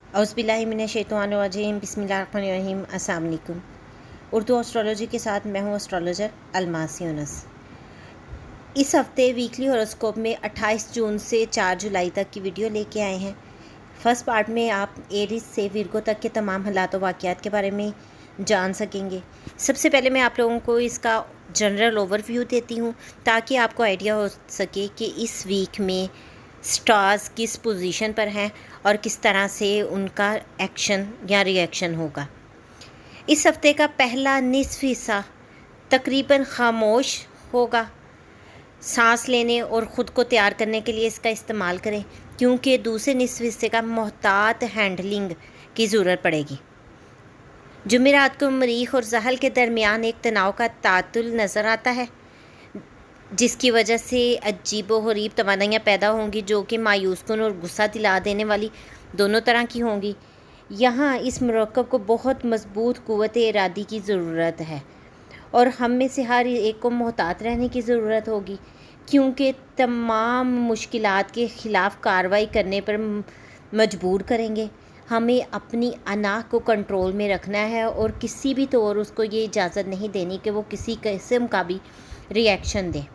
औज़ुबिल्लाहिमिनश्शैतानिर्रजीम बिस्मिल्लाहिर्रहमानिर्रहीम। अस्सलाम वालेकुम। उर्दू एस्ट्रोलॉजी के साथ मैं हूँ एस्ट्रोलॉजर अलमास यूनुस। इस हफ्ते वीकली हॉरोस्कोप में 28 जून से 4 जुलाई तक की वीडियो लेके आए हैं। फर्स्ट पार्ट में आप एरीज से विर्गो तक के तमाम हालात व वाक़यात के बारे में जान सकेंगे। सबसे पहले मैं आप लोगों को इसका जनरल ओवरव्यू देती हूँ ताकि आपको आइडिया हो सके कि इस वीक में स्टार्स किस पोजीशन पर हैं और किस तरह से उनका एक्शन या रिएक्शन होगा। इस हफ्ते का पहला निसफ हिस्सा तकरीबन खामोश होगा। सांस लेने और ख़ुद को तैयार करने के लिए इसका इस्तेमाल करें, क्योंकि दूसरे निसफ हिस्से का मोहतात हैंडलिंग की ज़रूरत पड़ेगी। जुमेरात को मरीख और जहल के दरमियान एक तनाव का तातुल नज़र आता है, जिसकी वजह से अजीबो गरीब तवानाइयाँ पैदा होंगी जो कि मायूस कुन और गुस्सा दिला देने वाली दोनों तरह की होंगी। यहाँ इस मरकब को बहुत मजबूत क़ुव्वत इरादी की ज़रूरत है और हम में से हर एक को मोहतात रहने की ज़रूरत होगी, क्योंकि तमाम मुश्किलात के ख़िलाफ़ कार्रवाई करने पर मजबूर करेंगे। हमें अपनी अना को कंट्रोल में रखना है और किसी भी तौर उसको ये इजाज़त नहीं देनी कि वो किसी किस्म का भी रिएक्शन दे।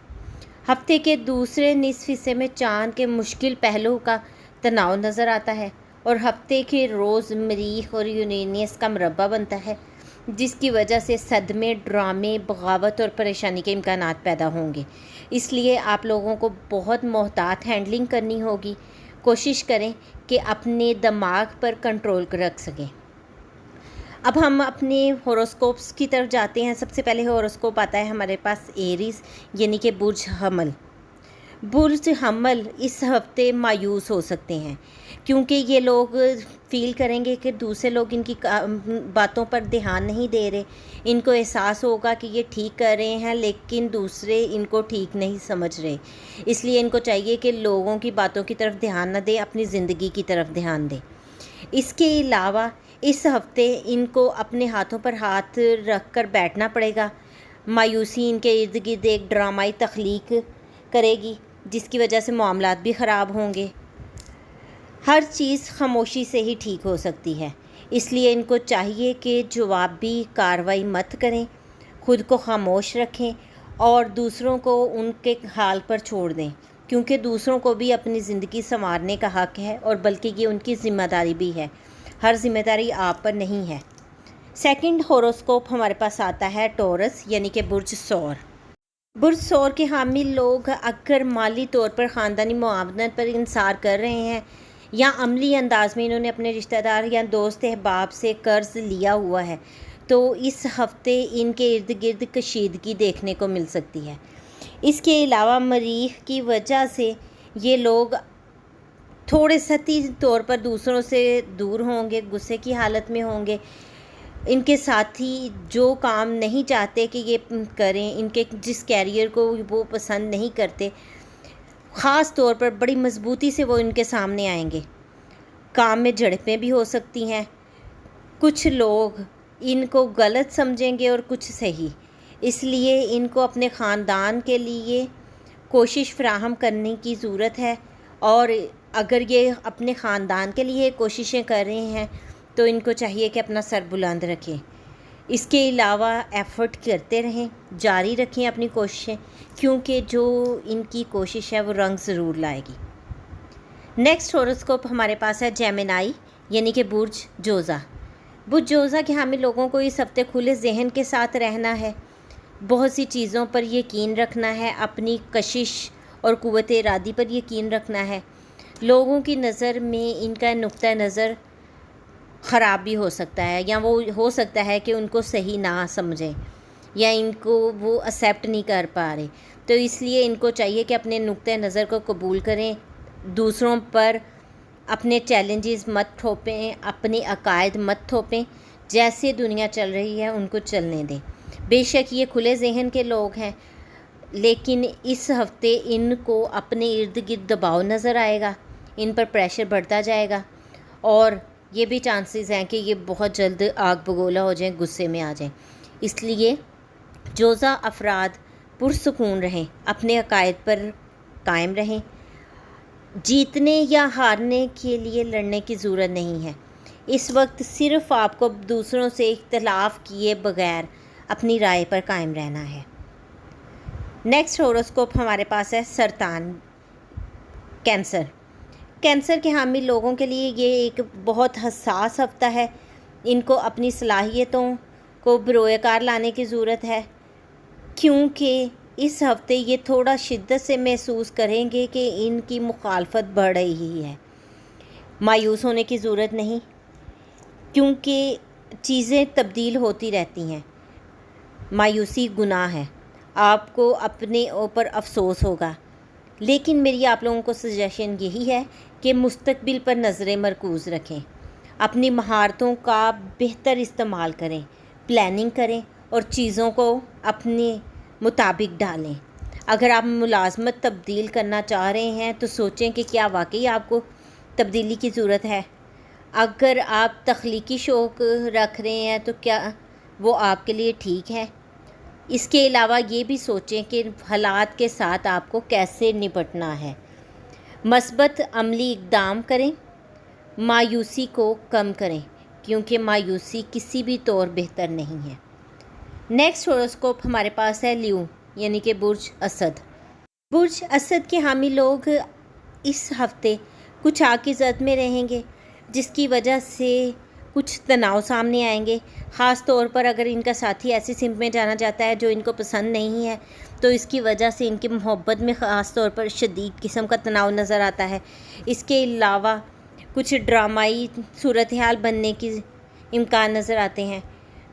हफ्ते के दूसरे निसफ हिस्से में चाँद के मुश्किल पहलू का तनाव नज़र आता है और हफ्ते के रोज़ मरीख और यूरेनियस का मरबा बनता है, जिसकी वजह से सदमे, ड्रामे, बगावत और परेशानी के इम्कानात पैदा होंगे। इसलिए आप लोगों को बहुत मोहतात हैंडलिंग करनी होगी। कोशिश करें कि अपने दिमाग पर कंट्रोल रख सकें। अब हम अपने हॉरोस्कोप्स की तरफ जाते हैं। सबसे पहले हॉरोस्कोप आता है हमारे पास एरीज़ यानी कि बुर्ज हमल। बुर्ज हमल इस हफ्ते मायूस हो सकते हैं, क्योंकि ये लोग फील करेंगे कि दूसरे लोग इनकी बातों पर ध्यान नहीं दे रहे। इनको एहसास होगा कि ये ठीक कर रहे हैं, लेकिन दूसरे इनको ठीक नहीं समझ रहे। इसलिए इनको चाहिए कि लोगों की बातों की तरफ ध्यान न दें, अपनी ज़िंदगी की तरफ ध्यान दें। इसके अलावा इस हफ्ते इनको अपने हाथों पर हाथ रख कर बैठना पड़ेगा। मायूसी इनके इर्द गिर्द एक ड्रामाई तख्लीक करेगी, जिसकी वजह से मामलात भी ख़राब होंगे। हर चीज़ खामोशी से ही ठीक हो सकती है, इसलिए इनको चाहिए कि जवाबी कार्रवाई मत करें, ख़ुद को खामोश रखें और दूसरों को उनके हाल पर छोड़ दें, क्योंकि दूसरों को भी अपनी ज़िंदगी संवारने का हक़ है और बल्कि ये उनकी ज़िम्मेदारी भी है। हर जिम्मेदारी आप पर नहीं है। सेकंड हॉरोस्कोप हमारे पास आता है टॉरस यानी कि बुर्ज सौर। बुर्ज सौर के हामिल लोग अगर माली तौर पर ख़ानदानी मुआवनत पर इंसार कर रहे हैं या अमली अंदाज में इन्होंने अपने रिश्तेदार या दोस्त अहबाब से कर्ज़ लिया हुआ है, तो इस हफ्ते इनके इर्द गिर्द कशीदगी देखने को मिल सकती है। इसके अलावा मरीख की वजह से ये लोग थोड़े सती तौर पर दूसरों से दूर होंगे, गुस्से की हालत में होंगे। इनके साथी जो काम नहीं चाहते कि ये करें, इनके जिस कैरियर को वो पसंद नहीं करते, ख़ास तौर पर बड़ी मजबूती से वो इनके सामने आएंगे। काम में झड़पें भी हो सकती हैं। कुछ लोग इनको गलत समझेंगे और कुछ सही। इसलिए इनको अपने ख़ानदान के लिए कोशिश फराहम करने की ज़रूरत है, और अगर ये अपने ख़ानदान के लिए कोशिशें कर रहे हैं तो इनको चाहिए कि अपना सर बुलंद रखें। इसके अलावा एफ़र्ट करते रहें, जारी रखें अपनी कोशिशें, क्योंकि जो इनकी कोशिश है वो रंग ज़रूर लाएगी। नेक्स्ट हॉरोस्कोप हमारे पास है जेमिनाई यानी कि बुर्ज जोज़ा। बुर्ज जोज़ा के हामिल लोगों को इस हफ्ते खुले जहन के साथ रहना है, बहुत सी चीज़ों पर यकीन रखना है, अपनी कशिश और क़ुव्वत इरादी पर यकीन रखना है। लोगों की नज़र में इनका नुक्ता नज़र ख़राब भी हो सकता है, या वो हो सकता है कि उनको सही ना समझें या इनको वो एक्सेप्ट नहीं कर पा रहे। तो इसलिए इनको चाहिए कि अपने नुक्ता नज़र को कबूल करें, दूसरों पर अपने चैलेंजेस मत थोपें, अपने अकायद मत थोपें। जैसे दुनिया चल रही है उनको चलने दें। बेशक ये खुले जहन के लोग हैं, लेकिन इस हफ्ते इनको अपने इर्द गिर्द दबाव नज़र आएगा, इन पर प्रेशर बढ़ता जाएगा और ये भी चांसेस हैं कि ये बहुत जल्द आग बगोला हो जाएं, गुस्से में आ जाएं। इसलिए जोज़ा अफराद पुरसुकून रहें, अपने अकायद पर कायम रहें। जीतने या हारने के लिए लड़ने की ज़रूरत नहीं है। اس وقت صرف آپ کو دوسروں سے اختلاف کیے بغیر اپنی رائے پر قائم رہنا ہے۔ نیکسٹ ہوروسکوپ ہمارے پاس ہے سرطان، کینسر۔ کینسر کے حامل لوگوں کے لیے یہ ایک بہت حساس ہفتہ ہے۔ ان کو اپنی صلاحیتوں کو بروئے کار لانے کی ضرورت ہے، کیونکہ اس ہفتے یہ تھوڑا شدت سے محسوس کریں گے کہ ان کی مخالفت بڑھ رہی ہے۔ مایوس ہونے کی ضرورت نہیں، کیونکہ چیزیں تبدیل ہوتی رہتی ہیں۔ مایوسی گناہ ہے، آپ کو اپنے اوپر افسوس ہوگا، لیکن میری آپ لوگوں کو سجیشن یہی ہے کہ مستقبل پر نظریں مرکوز رکھیں، اپنی مہارتوں کا بہتر استعمال کریں، پلاننگ کریں اور چیزوں کو اپنے مطابق ڈالیں۔ اگر آپ ملازمت تبدیل کرنا چاہ رہے ہیں تو سوچیں کہ کیا واقعی آپ کو تبدیلی کی ضرورت ہے۔ اگر آپ تخلیقی شوق رکھ رہے ہیں تو کیا وہ آپ کے لیے ٹھیک ہے۔ اس کے علاوہ یہ بھی سوچیں کہ حالات کے ساتھ آپ کو کیسے نپٹنا ہے۔ مثبت عملی اقدام کریں، مایوسی کو کم کریں، کیونکہ مایوسی کسی بھی طور بہتر نہیں ہے۔ نیکسٹ ہوروسکوپ ہمارے پاس ہے لیو، یعنی کہ برج اسد۔ برج اسد کے حامی لوگ اس ہفتے کچھ آگ کی زد میں رہیں گے، جس کی وجہ سے کچھ تناؤ سامنے آئیں گے، خاص طور پر اگر ان کا ساتھی ایسی سمت میں جانا چاہتا ہے جو ان کو پسند نہیں ہے تو اس کی وجہ سے ان کی محبت میں خاص طور پر شدید قسم کا تناؤ نظر آتا ہے۔ اس کے علاوہ کچھ ڈرامائی صورتحال بننے کی امکان نظر آتے ہیں۔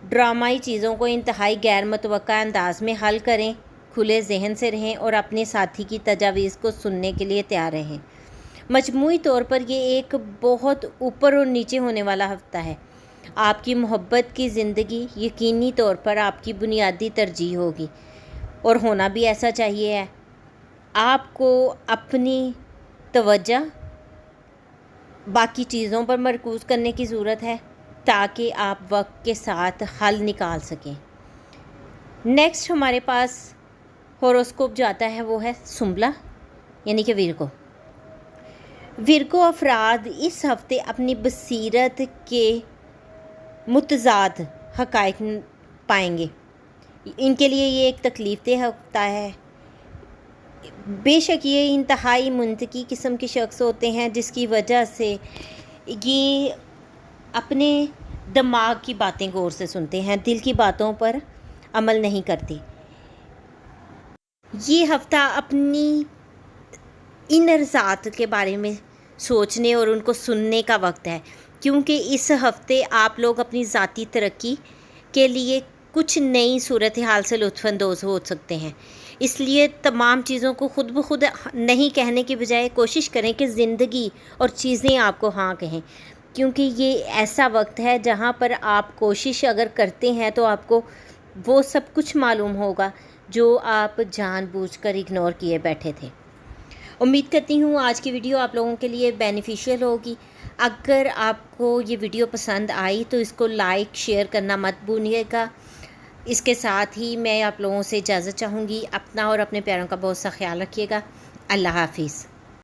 ڈرامائی چیزوں کو انتہائی غیر متوقع انداز میں حل کریں، کھلے ذہن سے رہیں اور اپنے ساتھی کی تجاویز کو سننے کے لیے تیار رہیں۔ مجموعی طور پر یہ ایک بہت اوپر اور نیچے ہونے والا ہفتہ ہے۔ آپ کی محبت کی زندگی یقینی طور پر آپ کی بنیادی ترجیح ہوگی، اور ہونا بھی ایسا چاہیے ہے۔ آپ کو اپنی توجہ باقی چیزوں پر مرکوز کرنے کی ضرورت ہے تاکہ آپ وقت کے ساتھ حل نکال سکیں۔ نیکسٹ ہمارے پاس ہوروسکوپ جو آتا ہے وہ ہے سنبلا، یعنی کہ ورگو۔ ورگو افراد اس ہفتے اپنی بصیرت کے متضاد حقائق پائیں گے۔ ان کے لیے یہ ایک تکلیف دہ ہفتہ ہے۔ بے شک یہ انتہائی منطقی قسم کے شخص ہوتے ہیں، جس کی وجہ سے یہ اپنے دماغ کی باتیں غور سے سنتے ہیں، دل کی باتوں پر عمل نہیں کرتے۔ یہ ہفتہ اپنی انر ذات کے بارے میں سوچنے اور ان کو سننے کا وقت ہے، کیونکہ اس ہفتے آپ لوگ اپنی ذاتی ترقی کے لیے کچھ نئی صورتحال سے لطف اندوز ہو سکتے ہیں۔ اس لیے تمام چیزوں کو خود بخود نہیں کہنے کی بجائے کوشش کریں کہ زندگی اور چیزیں آپ کو ہاں کہیں، کیونکہ یہ ایسا وقت ہے جہاں پر آپ کوشش اگر کرتے ہیں تو آپ کو وہ سب کچھ معلوم ہوگا جو آپ جان بوجھ کر اگنور کیے بیٹھے تھے۔ امید کرتی ہوں آج کی ویڈیو آپ لوگوں کے لیے بینیفیشیل ہوگی۔ اگر آپ کو یہ ویڈیو پسند آئی تو اس کو لائک شیئر کرنا مت بھولیے گا۔ اس کے ساتھ ہی میں آپ لوگوں سے اجازت چاہوں گی۔ اپنا اور اپنے پیاروں کا بہت سا خیال رکھیے گا۔ اللہ حافظ۔